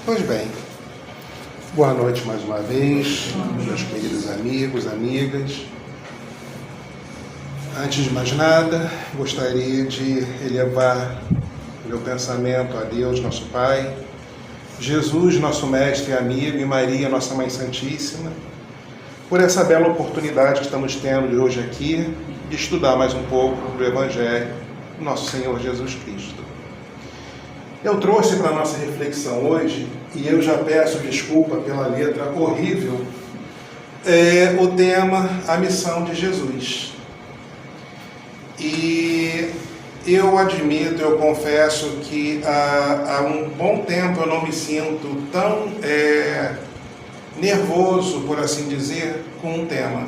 Pois bem, boa noite mais uma vez, meus queridos amigos, amigas. Antes de mais nada, gostaria de elevar meu pensamento a Deus, nosso Pai, Jesus, nosso Mestre e amigo, e Maria, nossa Mãe Santíssima, por essa bela oportunidade que estamos tendo de hoje aqui, de estudar mais um pouco do Evangelho do nosso Senhor Jesus Cristo. Eu trouxe para a nossa reflexão hoje, e eu já peço desculpa pela letra horrível, o tema A Missão de Jesus. E eu admito, eu confesso que há um bom tempo eu não me sinto tão nervoso, por assim dizer, com um tema.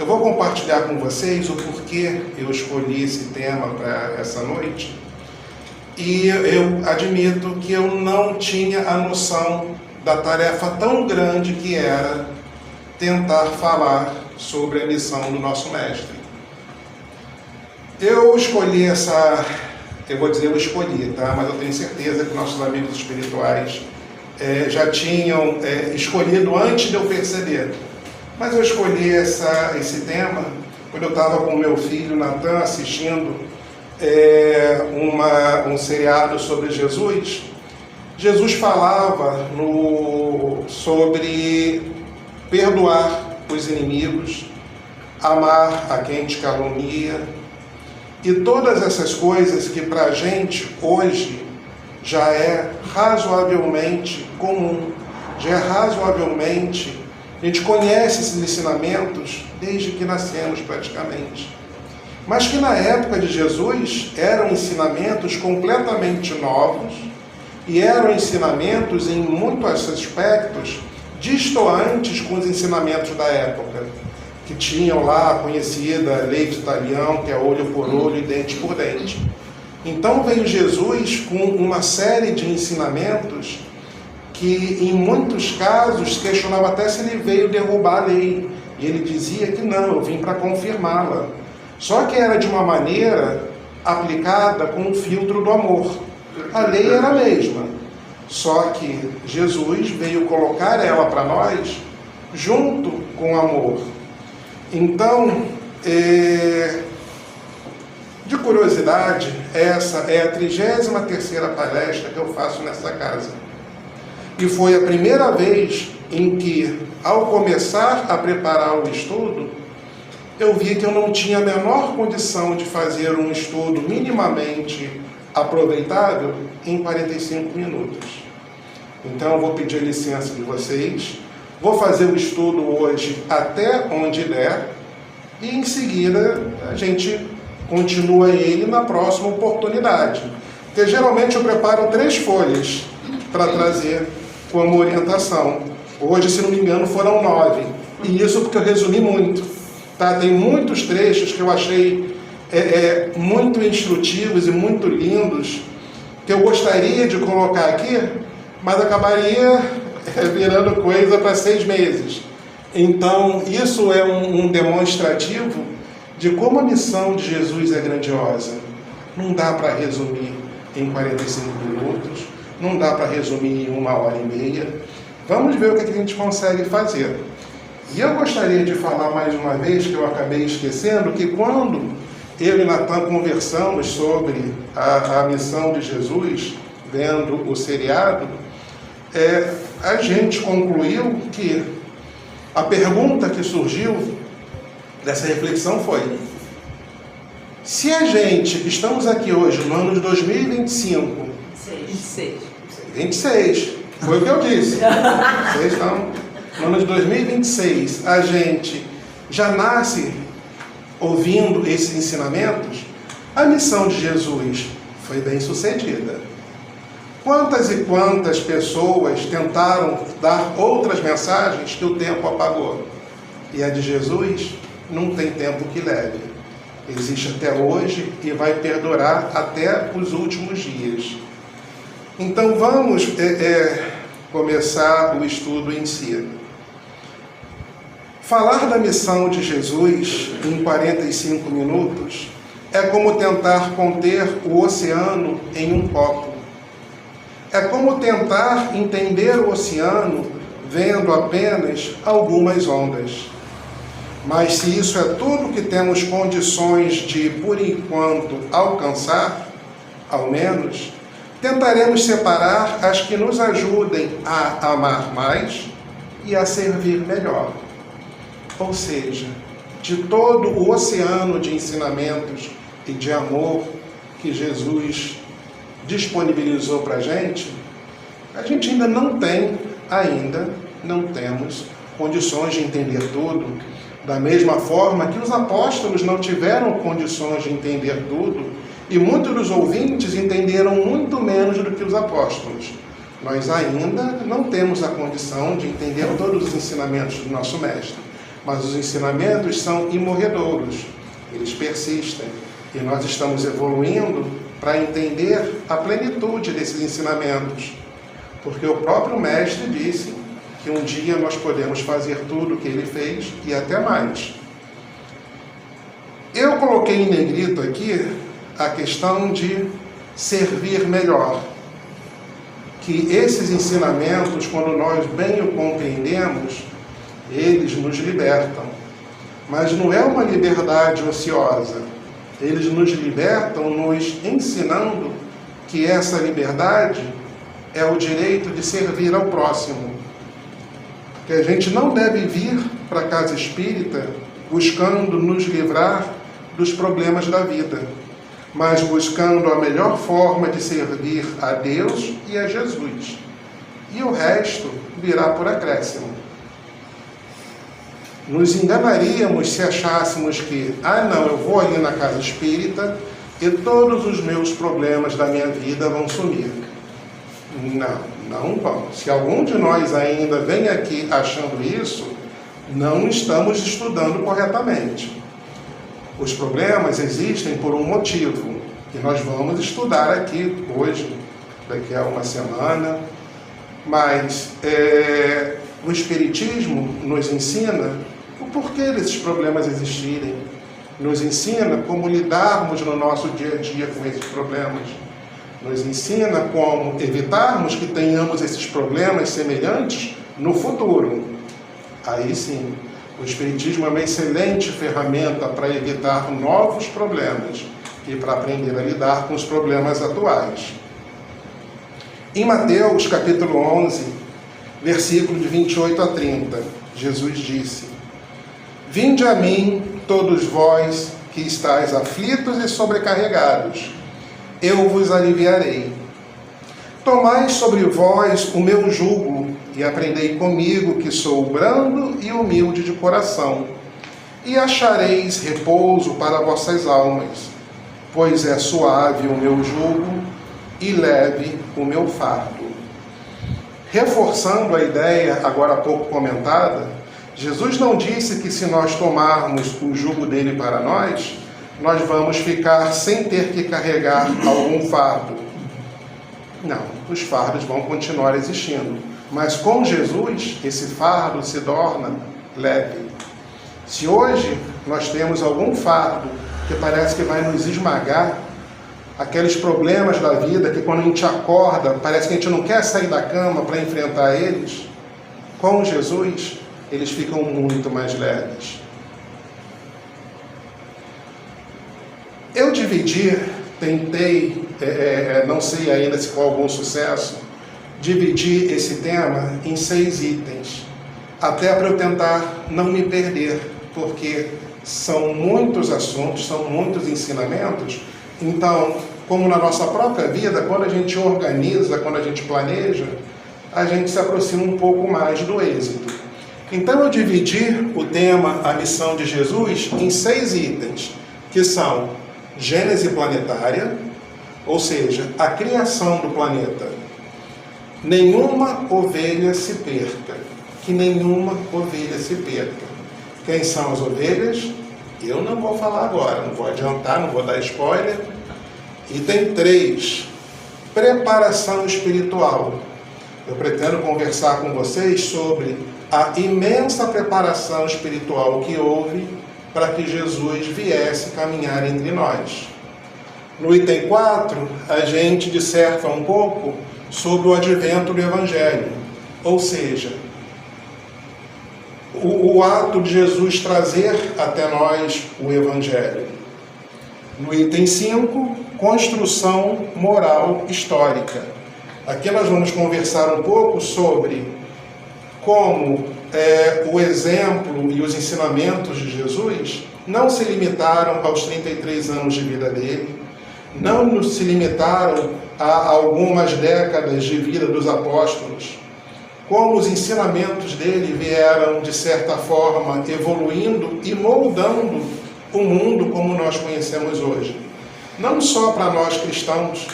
Eu vou compartilhar com vocês o porquê eu escolhi esse tema para essa noite. E eu admito que eu não tinha a noção da tarefa tão grande que era tentar falar sobre a missão do nosso Mestre. Eu escolhi eu escolhi, tá? Mas eu tenho certeza que nossos amigos espirituais já tinham escolhido antes de eu perceber. Mas eu escolhi esse tema quando eu estava com meu filho Natan assistindo um seriado sobre Jesus. Jesus falava sobre perdoar os inimigos, amar a quem te calunia, e todas essas coisas que para a gente hoje já é razoavelmente comum, já é razoavelmente, a gente conhece esses ensinamentos desde que nascemos praticamente. Mas que na época de Jesus eram ensinamentos completamente novos e eram ensinamentos em muitos aspectos distoantes com os ensinamentos da época, que tinham lá a conhecida lei de Talião, que é olho por olho e dente por dente. Então veio Jesus com uma série de ensinamentos que em muitos casos questionava até se ele veio derrubar a lei. E ele dizia que não, eu vim para confirmá-la. Só que era de uma maneira aplicada com o filtro do amor. A lei era a mesma, só que Jesus veio colocar ela para nós junto com o amor. Então, de curiosidade, essa é a 33ª palestra que eu faço nessa casa. E foi a primeira vez em que, ao começar a preparar o estudo, eu vi que eu não tinha a menor condição de fazer um estudo minimamente aproveitável em 45 minutos. Então eu vou pedir licença de vocês, vou fazer o estudo hoje até onde der, e em seguida a gente continua ele na próxima oportunidade. Porque geralmente eu preparo 3 folhas para trazer como orientação. Hoje, se não me engano, foram 9. E isso porque eu resumi muito. Tá? Tem muitos trechos que eu achei muito instrutivos e muito lindos, que eu gostaria de colocar aqui, mas acabaria virando coisa para 6 meses. Então, isso é um demonstrativo de como a missão de Jesus é grandiosa. Não dá para resumir em 45 minutos, não dá para resumir em 1h30. Vamos ver o que a gente consegue fazer. E eu gostaria de falar mais uma vez, que eu acabei esquecendo, que quando eu e Natan conversamos sobre a missão de Jesus, vendo o seriado, a gente concluiu que a pergunta que surgiu dessa reflexão foi: se a gente, estamos aqui hoje no ano de 2025... 26, foi o que eu disse. Vocês estão... No ano de 2026, a gente já nasce ouvindo esses ensinamentos. A missão de Jesus foi bem sucedida. Quantas e quantas pessoas tentaram dar outras mensagens que o tempo apagou? E a de Jesus não tem tempo que leve. Existe até hoje e vai perdurar até os últimos dias. Então vamos começar o estudo em si. Falar da missão de Jesus em 45 minutos é como tentar conter o oceano em um copo. É como tentar entender o oceano vendo apenas algumas ondas. Mas se isso é tudo que temos condições de, por enquanto, alcançar, ao menos, tentaremos separar as que nos ajudem a amar mais e a servir melhor. Ou seja, de todo o oceano de ensinamentos e de amor que Jesus disponibilizou para a gente ainda não temos condições de entender tudo, da mesma forma que os apóstolos não tiveram condições de entender tudo, e muitos dos ouvintes entenderam muito menos do que os apóstolos. Nós ainda não temos a condição de entender todos os ensinamentos do nosso Mestre, mas os ensinamentos são imorredouros, eles persistem, e nós estamos evoluindo para entender a plenitude desses ensinamentos, porque o próprio Mestre disse que um dia nós podemos fazer tudo o que ele fez e até mais. Eu coloquei em negrito aqui a questão de servir melhor, que esses ensinamentos, quando nós bem o compreendemos, eles nos libertam, mas não é uma liberdade ociosa, eles nos libertam nos ensinando que essa liberdade é o direito de servir ao próximo, que a gente não deve vir para a casa espírita buscando nos livrar dos problemas da vida, mas buscando a melhor forma de servir a Deus e a Jesus. E o resto virá por acréscimo. Nos enganaríamos se achássemos que, eu vou ali na casa espírita e todos os meus problemas da minha vida vão sumir. Não vão. Se algum de nós ainda vem aqui achando isso, não estamos estudando corretamente. Os problemas existem por um motivo, e nós vamos estudar aqui hoje, daqui a uma semana, mas o Espiritismo nos ensina o porquê desses problemas existirem, nos ensina como lidarmos no nosso dia a dia com esses problemas, nos ensina como evitarmos que tenhamos esses problemas semelhantes no futuro. Aí sim, o Espiritismo é uma excelente ferramenta para evitar novos problemas e para aprender a lidar com os problemas atuais. Em Mateus, capítulo 11, versículo de 28 a 30, Jesus disse: Vinde a mim, todos vós que estáis aflitos e sobrecarregados, eu vos aliviarei. Tomai sobre vós o meu jugo e aprendei comigo, que sou brando e humilde de coração, e achareis repouso para vossas almas, pois é suave o meu jugo e leve o meu fardo. Reforçando a ideia agora há pouco comentada, Jesus não disse que se nós tomarmos o jugo dele para nós vamos ficar sem ter que carregar algum fardo. Não, os fardos vão continuar existindo. Mas com Jesus, esse fardo se torna leve. Se hoje nós temos algum fardo que parece que vai nos esmagar, aqueles problemas da vida que quando a gente acorda, parece que a gente não quer sair da cama para enfrentar eles, com Jesus, eles ficam muito mais leves. Eu tentei, não sei ainda se com algum sucesso, dividir esse tema em 6 itens, até para eu tentar não me perder, porque são muitos assuntos, são muitos ensinamentos. Então, como na nossa própria vida, quando a gente organiza, quando a gente planeja, a gente se aproxima um pouco mais do êxito. Então eu dividi o tema, a missão de Jesus, em 6 itens, que são Gênese planetária, ou seja, a criação do planeta. Nenhuma ovelha se perca, que nenhuma ovelha se perca. Quem são as ovelhas? Eu não vou falar agora, não vou adiantar, não vou dar spoiler. Item 3, preparação espiritual. Eu pretendo conversar com vocês sobre a imensa preparação espiritual que houve para que Jesus viesse caminhar entre nós. No item 4, a gente disserta um pouco sobre o advento do Evangelho, ou seja, o ato de Jesus trazer até nós o Evangelho. No item 5, construção moral histórica. Aqui nós vamos conversar um pouco sobre como o exemplo e os ensinamentos de Jesus não se limitaram aos 33 anos de vida dele, não se limitaram a algumas décadas de vida dos apóstolos, como os ensinamentos dele vieram, de certa forma, evoluindo e moldando o mundo como nós conhecemos hoje. Não só para nós cristãos,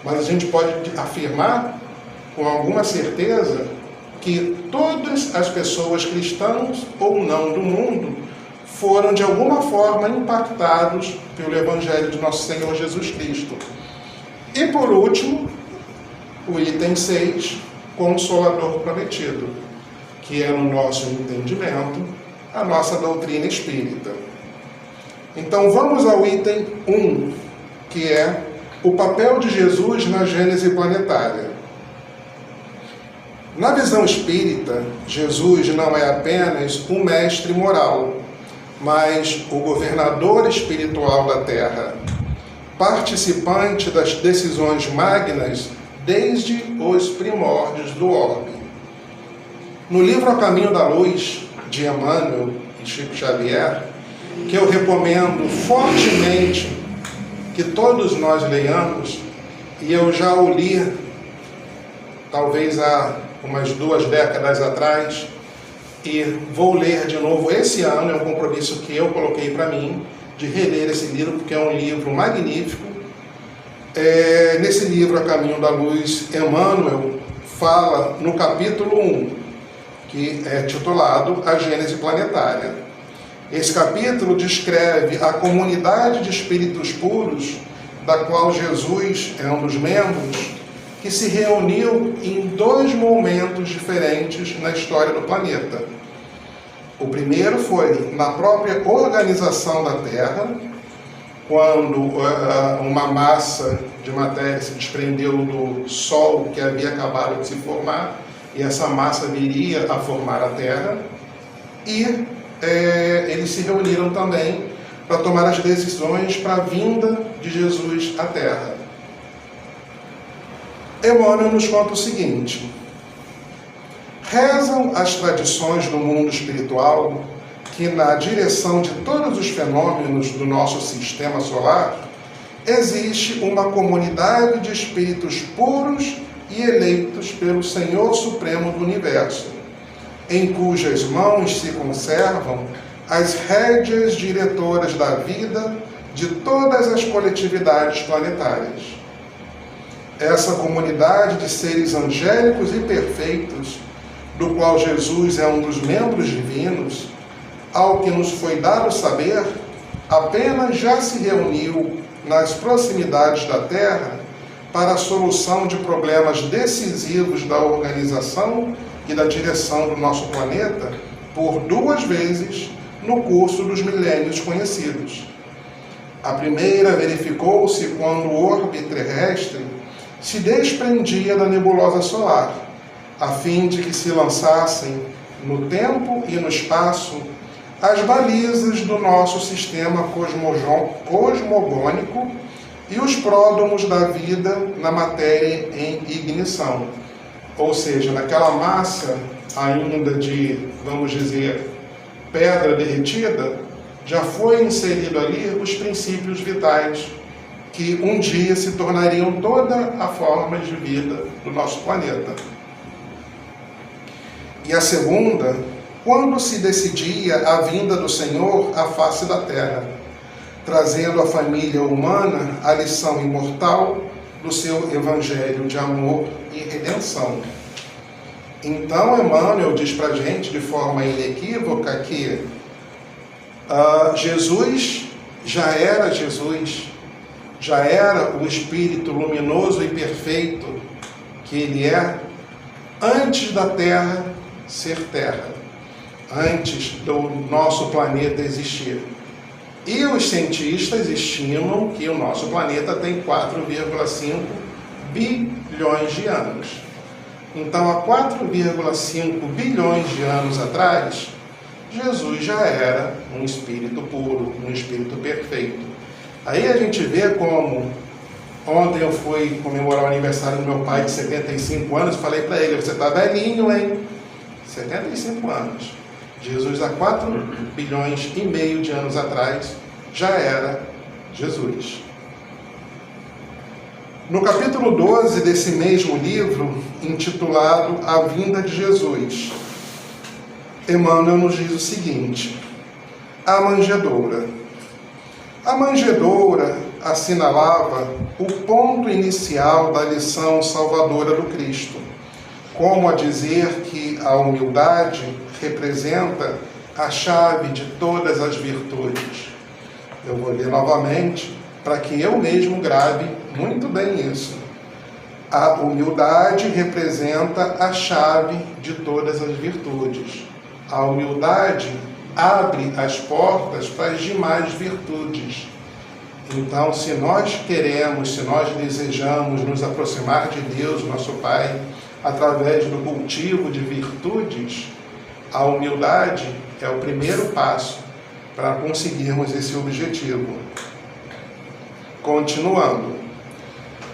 mas a gente pode afirmar com alguma certeza que todas as pessoas cristãs ou não do mundo foram de alguma forma impactados pelo Evangelho de nosso Senhor Jesus Cristo. E por último, o item 6, Consolador Prometido, que é, no nosso entendimento, a nossa doutrina espírita. Então vamos ao item 1, que é o papel de Jesus na gênese planetária. Na visão espírita, Jesus não é apenas um mestre moral, mas o governador espiritual da Terra, participante das decisões magnas desde os primórdios do orbe. No livro A Caminho da Luz, de Emmanuel e Chico Xavier, que eu recomendo fortemente que todos nós leiamos, e eu já o li talvez há umas 2 décadas atrás, e vou ler de novo esse ano, é um compromisso que eu coloquei para mim, de reler esse livro, porque é um livro magnífico. Nesse livro, A Caminho da Luz, Emmanuel fala no capítulo 1, que é titulado A Gênese Planetária. Esse capítulo descreve a comunidade de espíritos puros, da qual Jesus é um dos membros, que se reuniu em 2 momentos diferentes na história do planeta. O primeiro foi na própria organização da Terra, quando uma massa de matéria se desprendeu do Sol que havia acabado de se formar, e essa massa viria a formar a Terra, e eles se reuniram também para tomar as decisões para a vinda de Jesus à Terra. Emmanuel nos conta o seguinte: rezam as tradições do mundo espiritual que na direção de todos os fenômenos do nosso sistema solar existe uma comunidade de espíritos puros e eleitos pelo Senhor Supremo do Universo, em cujas mãos se conservam as rédeas diretoras da vida de todas as coletividades planetárias. Essa comunidade de seres angélicos e perfeitos, do qual Jesus é um dos membros divinos, ao que nos foi dado saber, apenas já se reuniu nas proximidades da Terra para a solução de problemas decisivos da organização e da direção do nosso planeta por 2 vezes no curso dos milênios conhecidos. A primeira verificou-se quando o orbe terrestre se desprendia da nebulosa solar, a fim de que se lançassem no tempo e no espaço as balizas do nosso sistema cosmogônico e os pródomos da vida na matéria em ignição. Ou seja, naquela massa ainda de, vamos dizer, pedra derretida, já foi inserido ali os princípios vitais que um dia se tornariam toda a forma de vida do nosso planeta. E a segunda, quando se decidia a vinda do Senhor à face da terra, trazendo à família humana a lição imortal do seu evangelho de amor e redenção. Então, Emmanuel diz para a gente, de forma inequívoca, que Jesus já era Jesus, já era o Espírito luminoso e perfeito que Ele é, antes da Terra ser Terra, antes do nosso planeta existir. E os cientistas estimam que o nosso planeta tem 4,5 bilhões de anos. Então, há 4,5 bilhões de anos atrás, Jesus já era um espírito puro, um espírito perfeito. Aí a gente vê como, ontem eu fui comemorar o aniversário do meu pai de 75 anos, falei para ele, você está velhinho, hein? 75 anos. Jesus, há 4 bilhões e meio de anos atrás, já era Jesus. No capítulo 12 desse mesmo livro, intitulado A Vinda de Jesus, Emmanuel nos diz o seguinte: a manjedoura. A manjedoura assinalava o ponto inicial da lição salvadora do Cristo, como a dizer que a humildade representa a chave de todas as virtudes. Eu vou ler novamente para que eu mesmo grave muito bem isso. A humildade representa a chave de todas as virtudes. A humildade abre as portas para as demais virtudes. Então, se nós queremos, se nós desejamos nos aproximar de Deus, nosso Pai, através do cultivo de virtudes, a humildade é o primeiro passo para conseguirmos esse objetivo. Continuando.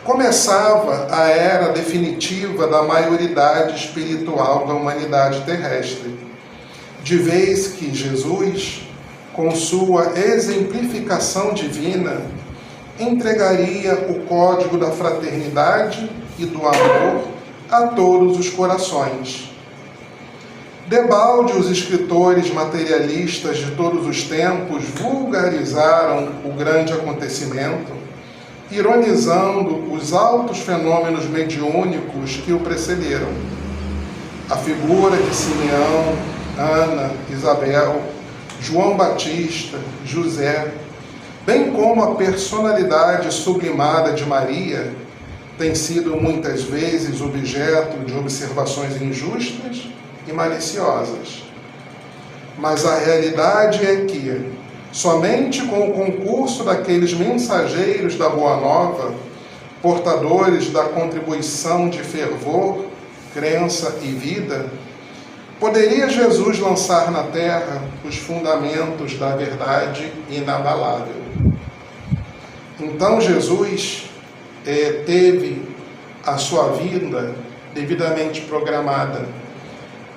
Começava a era definitiva da maioridade espiritual da humanidade terrestre, de vez que Jesus, com sua exemplificação divina, entregaria o código da fraternidade e do amor a todos os corações. Debalde, os escritores materialistas de todos os tempos vulgarizaram o grande acontecimento, ironizando os altos fenômenos mediúnicos que o precederam. A figura de Simeão, Ana, Isabel, João Batista, José, bem como a personalidade sublimada de Maria, tem sido muitas vezes objeto de observações injustas e maliciosas. Mas a realidade é que, somente com o concurso daqueles mensageiros da Boa Nova, portadores da contribuição de fervor, crença e vida, poderia Jesus lançar na terra os fundamentos da verdade inabalável. Então Jesus teve a sua vinda devidamente programada,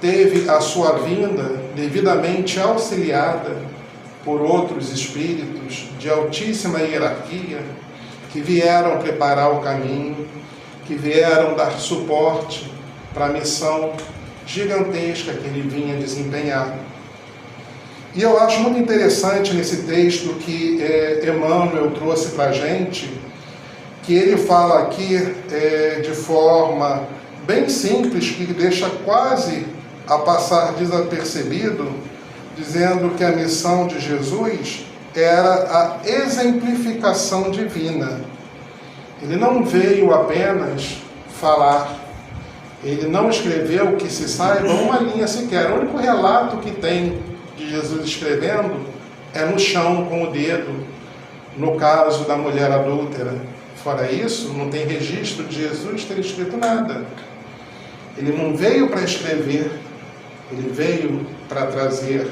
teve a sua vinda devidamente auxiliada por outros espíritos de altíssima hierarquia que vieram preparar o caminho, que vieram dar suporte para a missão gigantesca que ele vinha desempenhar. E eu acho muito interessante nesse texto que Emmanuel trouxe para a gente, que ele fala aqui de forma bem simples, que deixa quase a passar desapercebido, dizendo que a missão de Jesus era a exemplificação divina. Ele não veio apenas falar, ele não escreveu, que se saiba, uma linha sequer. O único relato que tem de Jesus escrevendo é no chão com o dedo, no caso da mulher adúltera. Fora isso, não tem registro de Jesus ter escrito nada. Ele não veio para escrever, ele veio para trazer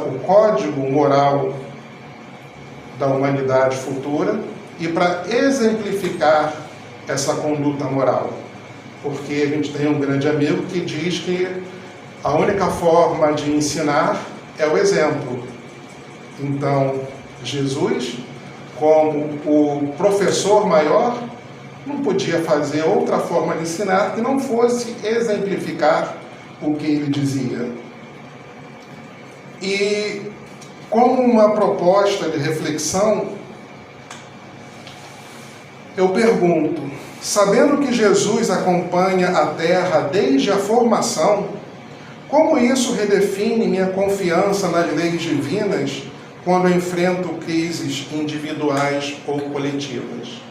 o código moral da humanidade futura e para exemplificar essa conduta moral. Porque a gente tem um grande amigo que diz que a única forma de ensinar é o exemplo. Então, Jesus, como o professor maior, não podia fazer outra forma de ensinar que não fosse exemplificar o que ele dizia. E, como uma proposta de reflexão, eu pergunto, sabendo que Jesus acompanha a Terra desde a formação, como isso redefine minha confiança nas leis divinas quando enfrento crises individuais ou coletivas?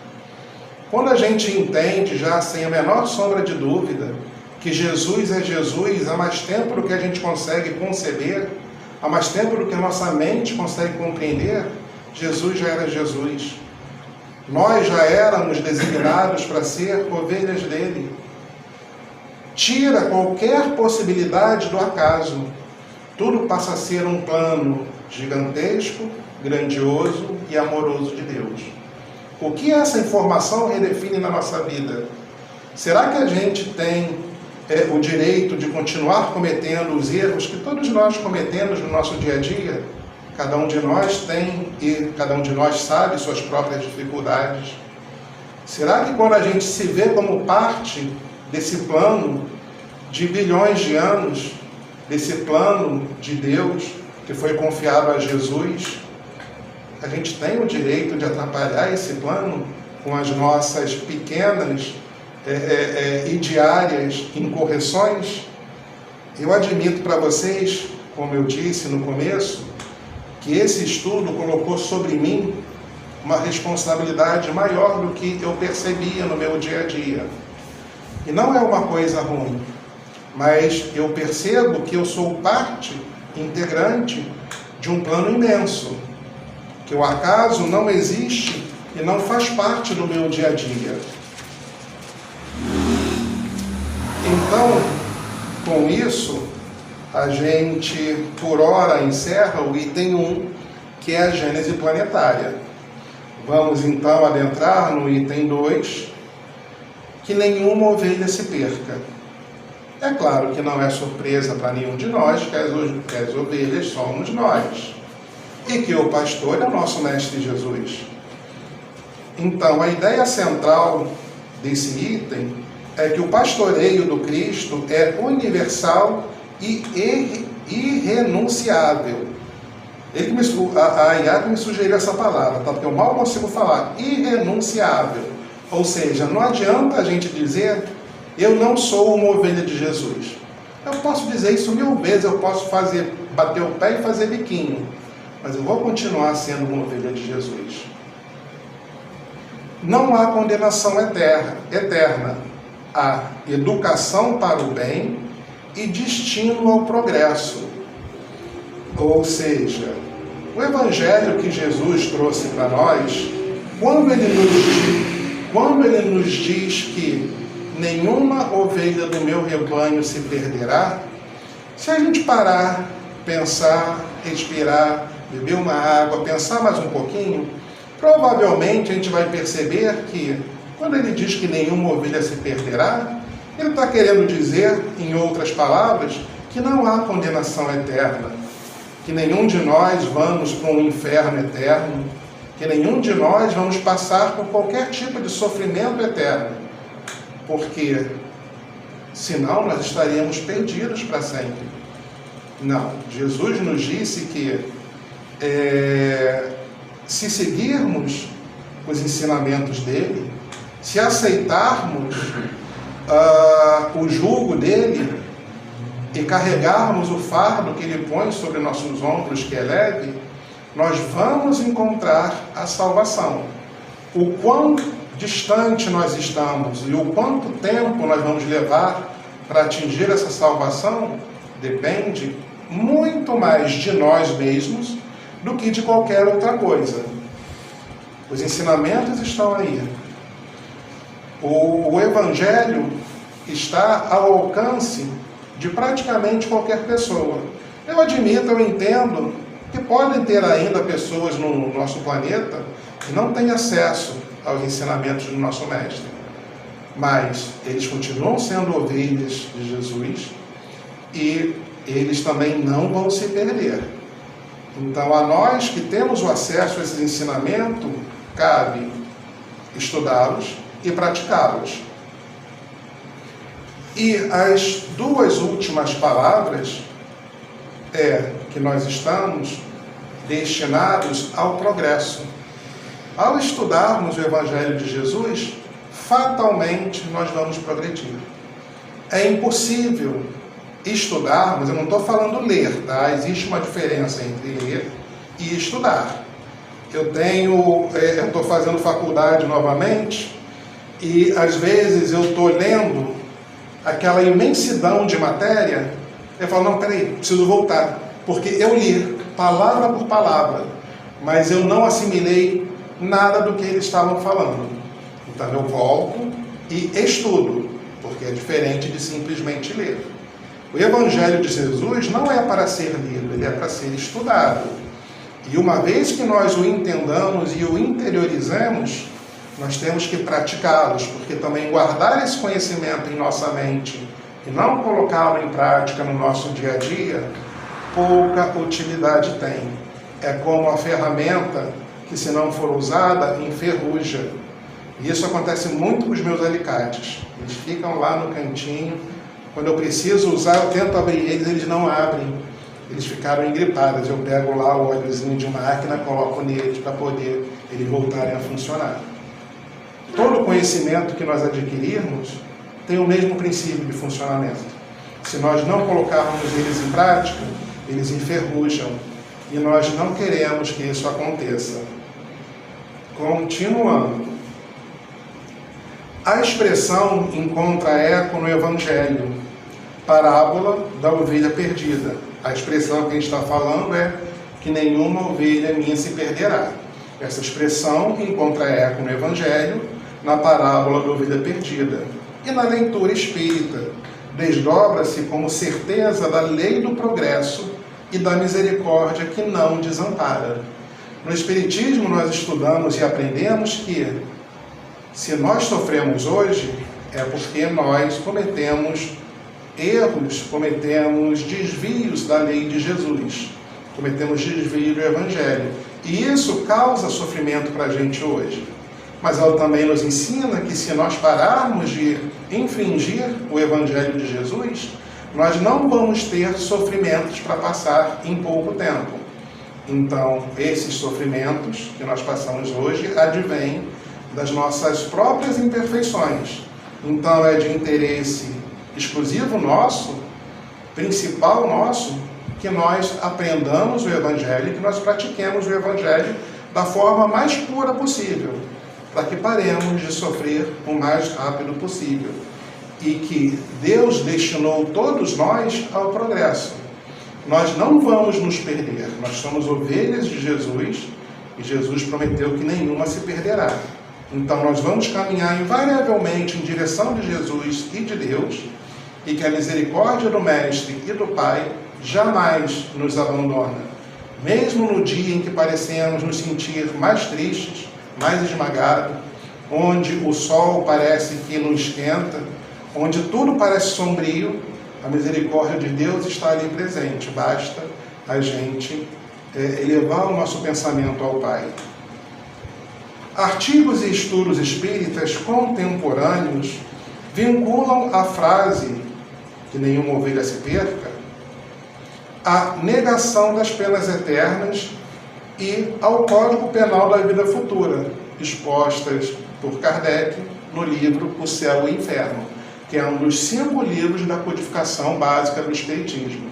Quando a gente entende, já sem a menor sombra de dúvida, que Jesus é Jesus há mais tempo do que a gente consegue conceber, há mais tempo do que a nossa mente consegue compreender, Jesus já era Jesus. Nós já éramos designados para ser ovelhas dele. Tira qualquer possibilidade do acaso. Tudo passa a ser um plano gigantesco, grandioso e amoroso de Deus. O que essa informação redefine na nossa vida? Será que a gente tem o direito de continuar cometendo os erros que todos nós cometemos no nosso dia a dia? Cada um de nós tem e cada um de nós sabe suas próprias dificuldades. Será que quando a gente se vê como parte desse plano de bilhões de anos, desse plano de Deus que foi confiado a Jesus, a gente tem o direito de atrapalhar esse plano com as nossas pequenas e diárias incorreções? Eu admito para vocês, como eu disse no começo, que esse estudo colocou sobre mim uma responsabilidade maior do que eu percebia no meu dia a dia. E não é uma coisa ruim, mas eu percebo que eu sou parte integrante de um plano imenso, que o acaso não existe e não faz parte do meu dia a dia. Então, com isso, a gente, por hora, encerra o item 1, que é a Gênese planetária. Vamos, então, adentrar no item 2, que nenhuma ovelha se perca. É claro que não é surpresa para nenhum de nós que as ovelhas somos nós, e que o pastor é o nosso Mestre Jesus. Então, a ideia central desse item é que o pastoreio do Cristo é universal e irrenunciável. A Iago me sugeriu essa palavra, tá? Porque eu mal consigo falar. Irrenunciável. Ou seja, não adianta a gente dizer, eu não sou uma ovelha de Jesus. Eu posso dizer isso 1000 vezes, eu posso bater o pé e fazer biquinho, mas eu vou continuar sendo uma ovelha de Jesus. Não há condenação eterna. Há educação para o bem e destino ao progresso. Ou seja, o Evangelho que Jesus trouxe para nós, quando ele nos diz que nenhuma ovelha do meu rebanho se perderá, se a gente parar, pensar, respirar, beber uma água, pensar mais um pouquinho, provavelmente a gente vai perceber que, quando ele diz que nenhuma ovelha se perderá, ele está querendo dizer, em outras palavras, que não há condenação eterna, que nenhum de nós vamos para um inferno eterno, que nenhum de nós vamos passar por qualquer tipo de sofrimento eterno, porque senão nós estaríamos perdidos para sempre. Não, Jesus nos disse que se seguirmos os ensinamentos dele, se aceitarmos o jugo dele e carregarmos o fardo que ele põe sobre nossos ombros, que é leve, nós vamos encontrar a salvação. O quão distante nós estamos e o quanto tempo nós vamos levar para atingir essa salvação depende muito mais de nós mesmos do que de qualquer outra coisa. Os ensinamentos estão aí. O Evangelho está ao alcance de praticamente qualquer pessoa. Eu admito, eu entendo que podem ter ainda pessoas no nosso planeta que não têm acesso aos ensinamentos do nosso Mestre. Mas eles continuam sendo ovelhas de Jesus e eles também não vão se perder. Então, a nós que temos o acesso a esses ensinamentos, cabe estudá-los e praticá-los. E as duas últimas palavras é que nós estamos destinados ao progresso. Ao estudarmos o Evangelho de Jesus, fatalmente nós vamos progredir. É impossível estudarmos, eu não estou falando ler, tá? Existe uma diferença entre ler e estudar. Eu estou fazendo faculdade novamente e às vezes eu estou lendo aquela imensidão de matéria, eu falo, não, peraí, preciso voltar, porque eu li palavra por palavra, mas eu não assimilei nada do que eles estavam falando. Então eu volto e estudo, porque é diferente de simplesmente ler. O Evangelho de Jesus não é para ser lido, ele é para ser estudado. E uma vez que nós o entendamos e o interiorizamos, nós temos que praticá-los, porque também guardar esse conhecimento em nossa mente e não colocá-lo em prática no nosso dia a dia, pouca utilidade tem. É como a ferramenta que, se não for usada, enferruja. E isso acontece muito com os meus alicates. Eles ficam lá no cantinho. Quando eu preciso usar, eu tento abrir eles, eles não abrem. Eles ficaram engripados. Eu pego lá o óleozinho de máquina, coloco neles para poder eles voltarem a funcionar. Todo conhecimento que nós adquirirmos tem o mesmo princípio de funcionamento. Se nós não colocarmos eles em prática, eles enferrujam. E nós não queremos que isso aconteça. Continuando. A expressão encontra eco no Evangelho, parábola da ovelha perdida. A expressão que a gente está falando é que nenhuma ovelha minha se perderá. Essa expressão encontra eco no Evangelho, na parábola da ovelha perdida. E na leitura espírita, desdobra-se como certeza da lei do progresso e da misericórdia que não desampara. No Espiritismo nós estudamos e aprendemos que, se nós sofremos hoje, é porque nós cometemos erros, cometemos desvios da lei de Jesus, cometemos desvio do Evangelho. E isso causa sofrimento para a gente hoje. Mas ela também nos ensina que, se nós pararmos de infringir o Evangelho de Jesus, nós não vamos ter sofrimentos para passar em pouco tempo. Então, esses sofrimentos que nós passamos hoje advêm das nossas próprias imperfeições. Então, é de interesse exclusivo nosso, principal nosso, que nós aprendamos o Evangelho e que nós pratiquemos o Evangelho da forma mais pura possível, para que paremos de sofrer o mais rápido possível. E que Deus destinou todos nós ao progresso. Nós não vamos nos perder, nós somos ovelhas de Jesus, e Jesus prometeu que nenhuma se perderá. Então nós vamos caminhar invariavelmente em direção de Jesus e de Deus, e que a misericórdia do Mestre e do Pai jamais nos abandona. Mesmo no dia em que parecemos nos sentir mais tristes, mais esmagados, onde o sol parece que não esquenta, onde tudo parece sombrio, a misericórdia de Deus está ali presente. Basta a gente elevar o nosso pensamento ao Pai. Artigos e estudos espíritas contemporâneos vinculam a frase que nenhuma ovelha se perca à negação das penas eternas e ao Código Penal da Vida Futura, expostas por Kardec no livro O Céu e o Inferno, que é um dos 5 livros da codificação básica do Espiritismo.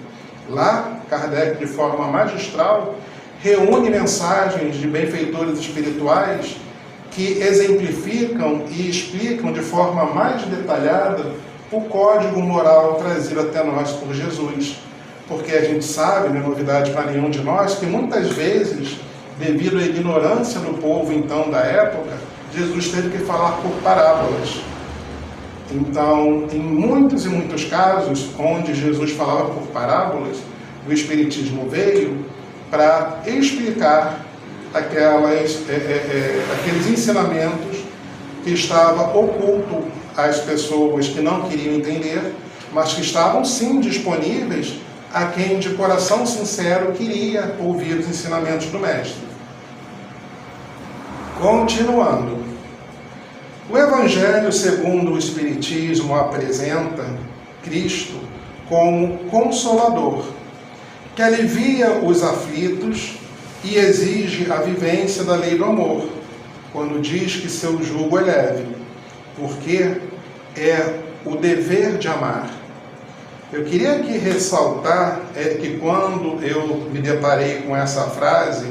Lá, Kardec, de forma magistral, reúne mensagens de benfeitores espirituais que exemplificam e explicam de forma mais detalhada o código moral trazido até nós por Jesus. Porque a gente sabe, não é novidade para nenhum de nós, que muitas vezes, devido à ignorância do povo então da época, Jesus teve que falar por parábolas. Então, em muitos e muitos casos onde Jesus falava por parábolas, o Espiritismo veio para explicar aqueles ensinamentos que estavam ocultos às pessoas que não queriam entender, mas que estavam sim disponíveis a quem de coração sincero queria ouvir os ensinamentos do Mestre. Continuando. O Evangelho segundo o Espiritismo apresenta Cristo como Consolador, que alivia os aflitos e exige a vivência da lei do amor, quando diz que seu jugo é leve, porque é o dever de amar. Eu queria aqui ressaltar que quando eu me deparei com essa frase,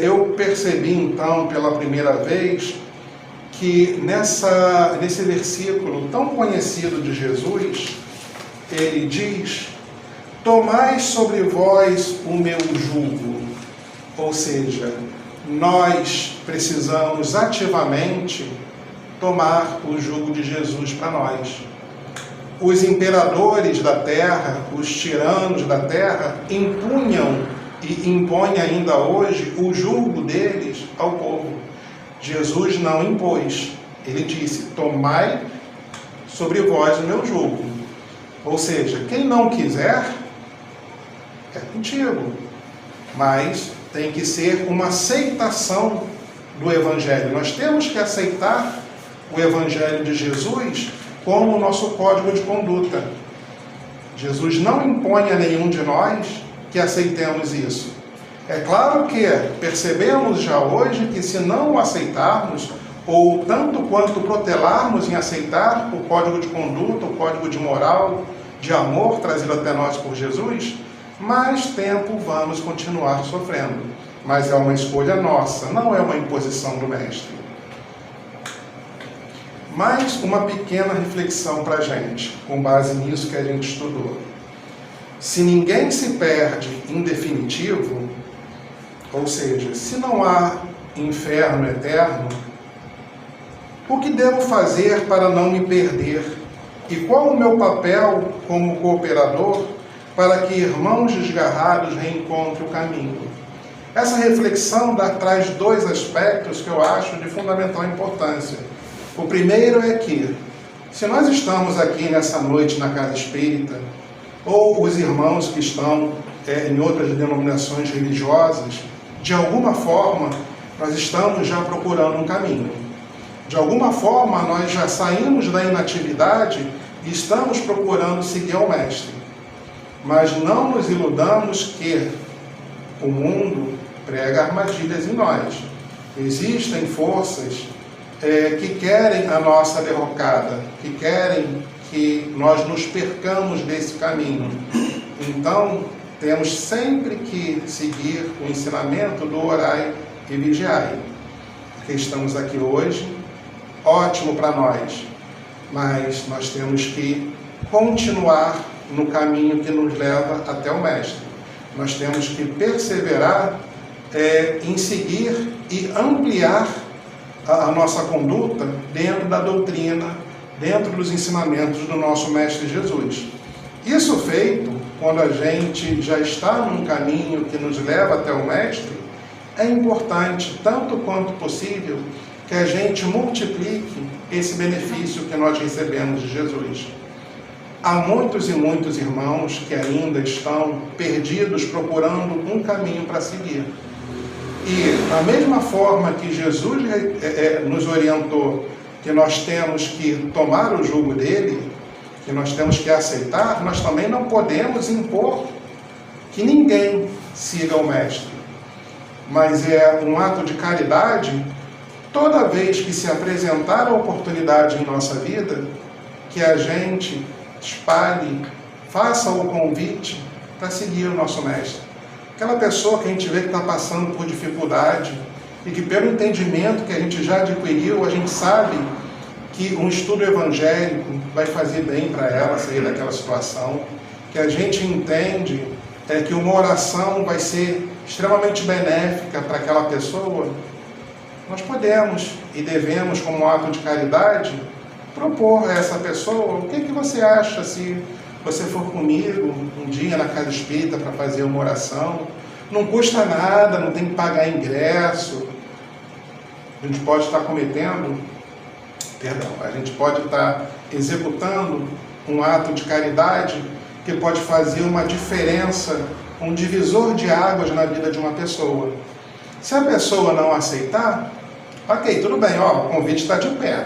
eu percebi então pela primeira vez que nesse versículo tão conhecido de Jesus, ele diz: tomai sobre vós o meu jugo, ou seja, nós precisamos ativamente tomar o jugo de Jesus para nós. Os imperadores da terra, os tiranos da terra, impunham e impõem ainda hoje o jugo deles ao povo. Jesus não impôs. Ele disse: tomai sobre vós o meu jugo. Ou seja, quem não quiser, é contigo. Mas tem que ser uma aceitação do Evangelho. Nós temos que aceitar o Evangelho de Jesus como o nosso código de conduta. Jesus não impõe a nenhum de nós que aceitemos isso. É claro que percebemos já hoje que se não o aceitarmos, ou tanto quanto protelarmos em aceitar o código de conduta, o código de moral, de amor trazido até nós por Jesus, mais tempo vamos continuar sofrendo. Mas é uma escolha nossa, não é uma imposição do Mestre. Mais uma pequena reflexão para a gente, com base nisso que a gente estudou. Se ninguém se perde em definitivo, ou seja, se não há inferno eterno, o que devo fazer para não me perder? E qual o meu papel como cooperador para que irmãos desgarrados reencontrem o caminho? Essa reflexão traz dois aspectos que eu acho de fundamental importância. O primeiro é que, se nós estamos aqui nessa noite na Casa Espírita, ou os irmãos que estão em outras denominações religiosas, de alguma forma nós estamos já procurando um caminho. De alguma forma nós já saímos da inatividade e estamos procurando seguir ao Mestre. Mas não nos iludamos que o mundo prega armadilhas em nós. Existem forças que querem a nossa derrocada, que querem que nós nos percamos desse caminho. Então, temos sempre que seguir o ensinamento do orai e vigiai. Porque estamos aqui hoje, ótimo para nós, mas nós temos que continuar no caminho que nos leva até o Mestre. Nós temos que perseverar em seguir e ampliar a nossa conduta dentro da doutrina, dentro dos ensinamentos do nosso Mestre Jesus. Isso feito, quando a gente já está num caminho que nos leva até o Mestre, é importante, tanto quanto possível, que a gente multiplique esse benefício que nós recebemos de Jesus. Há muitos e muitos irmãos que ainda estão perdidos procurando um caminho para seguir. E da mesma forma que Jesus nos orientou que nós temos que tomar o jugo dele, que nós temos que aceitar, nós também não podemos impor que ninguém siga o Mestre. Mas é um ato de caridade, toda vez que se apresentar a oportunidade em nossa vida, que a gente espalhe, faça o convite para seguir o nosso Mestre. Aquela pessoa que a gente vê que está passando por dificuldade e que pelo entendimento que a gente já adquiriu, a gente sabe que um estudo evangélico vai fazer bem para ela sair daquela situação, que a gente entende que uma oração vai ser extremamente benéfica para aquela pessoa, nós podemos e devemos, como ato de caridade, propor a essa pessoa: o que você acha se você for comigo um dia na Casa Espírita para fazer uma oração? Não custa nada, não tem que pagar ingresso. A gente pode estar a gente pode estar executando um ato de caridade que pode fazer uma diferença, um divisor de águas na vida de uma pessoa. Se a pessoa não aceitar, ok, tudo bem, o convite está de pé.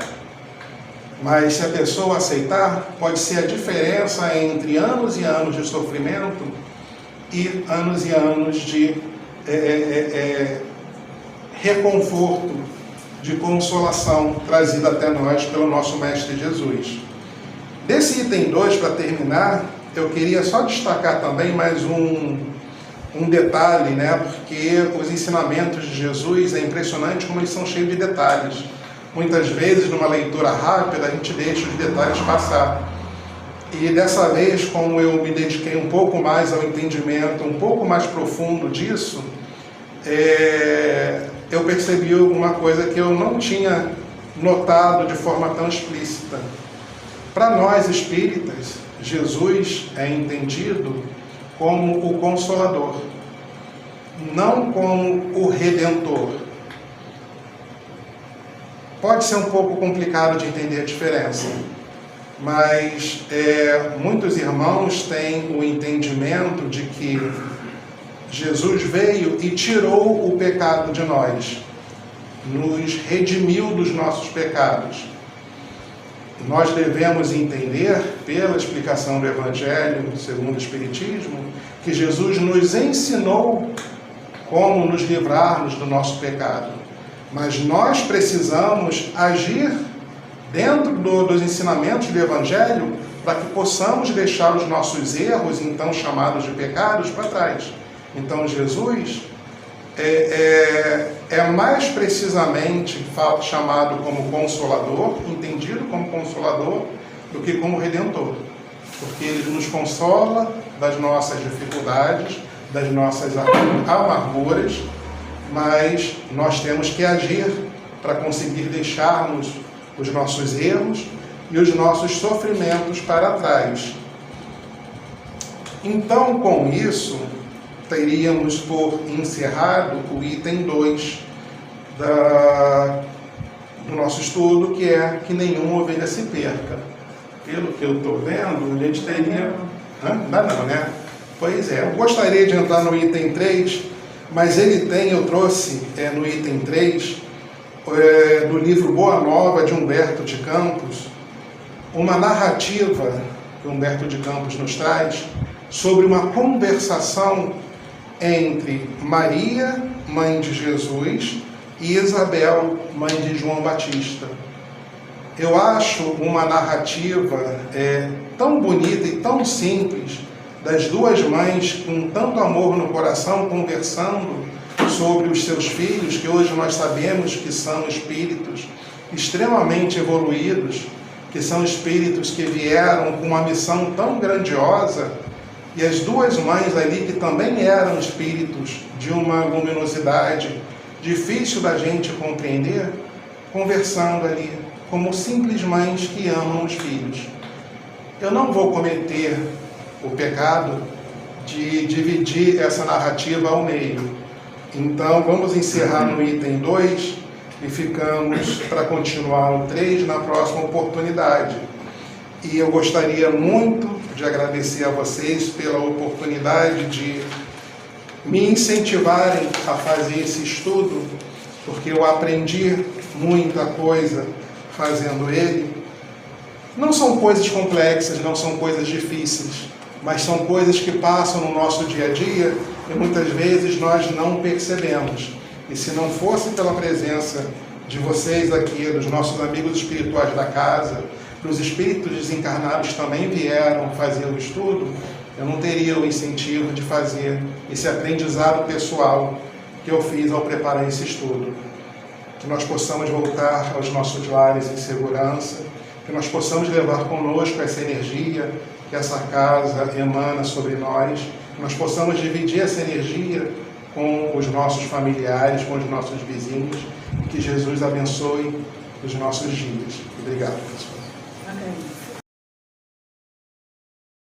Mas se a pessoa aceitar, pode ser a diferença entre anos e anos de sofrimento e anos de reconforto, de consolação trazida até nós pelo nosso Mestre Jesus. Desse item 2, para terminar, eu queria só destacar também mais um detalhe, porque os ensinamentos de Jesus é impressionante como eles são cheios de detalhes. Muitas vezes, numa leitura rápida, a gente deixa os detalhes passar. E dessa vez, como eu me dediquei um pouco mais ao entendimento, um pouco mais profundo disso, eu percebi uma coisa que eu não tinha notado de forma tão explícita. Para nós espíritas, Jesus é entendido como o Consolador, não como o Redentor. Pode ser um pouco complicado de entender a diferença, mas muitos irmãos têm o entendimento de que Jesus veio e tirou o pecado de nós, nos redimiu dos nossos pecados. Nós devemos entender, pela explicação do Evangelho segundo o Espiritismo, que Jesus nos ensinou como nos livrarmos do nosso pecado. Mas nós precisamos agir dentro dos ensinamentos do Evangelho para que possamos deixar os nossos erros, então chamados de pecados, para trás. Então Jesus é mais precisamente chamado como Consolador, entendido como Consolador, do que como Redentor. Porque ele nos consola das nossas dificuldades, das nossas amarguras, mas nós temos que agir para conseguir deixarmos os nossos erros e os nossos sofrimentos para trás. Então, com isso, teríamos por encerrado o item 2 do nosso estudo, que é que nenhuma ovelha se perca. Pelo que eu estou vendo, a gente teria... Não, né? Pois é, eu gostaria de entrar no item 3, mas eu trouxe no item 3, do livro Boa Nova, de Humberto de Campos, uma narrativa que Humberto de Campos nos traz sobre uma conversação entre Maria, mãe de Jesus, e Isabel, mãe de João Batista. Eu acho uma narrativa tão bonita e tão simples, das duas mães com tanto amor no coração, conversando sobre os seus filhos, que hoje nós sabemos que são espíritos extremamente evoluídos, que são espíritos que vieram com uma missão tão grandiosa, e as duas mães ali, que também eram espíritos de uma luminosidade difícil da gente compreender, conversando ali, como simples mães que amam os filhos. Eu não vou cometer o pecado de dividir essa narrativa ao meio. Então, vamos encerrar no item 2 e ficamos para continuar o 3 na próxima oportunidade. E eu gostaria muito de agradecer a vocês pela oportunidade de me incentivarem a fazer esse estudo, porque eu aprendi muita coisa fazendo ele. Não são coisas complexas, não são coisas difíceis, mas são coisas que passam no nosso dia a dia e muitas vezes nós não percebemos. E se não fosse pela presença de vocês aqui, dos nossos amigos espirituais da casa, os espíritos desencarnados também vieram fazer o estudo, eu não teria o incentivo de fazer esse aprendizado pessoal que eu fiz ao preparar esse estudo. Que nós possamos voltar aos nossos lares em segurança, que nós possamos levar conosco essa energia que essa casa emana sobre nós, que nós possamos dividir essa energia com os nossos familiares, com os nossos vizinhos, e que Jesus abençoe os nossos dias. Obrigado, pessoal.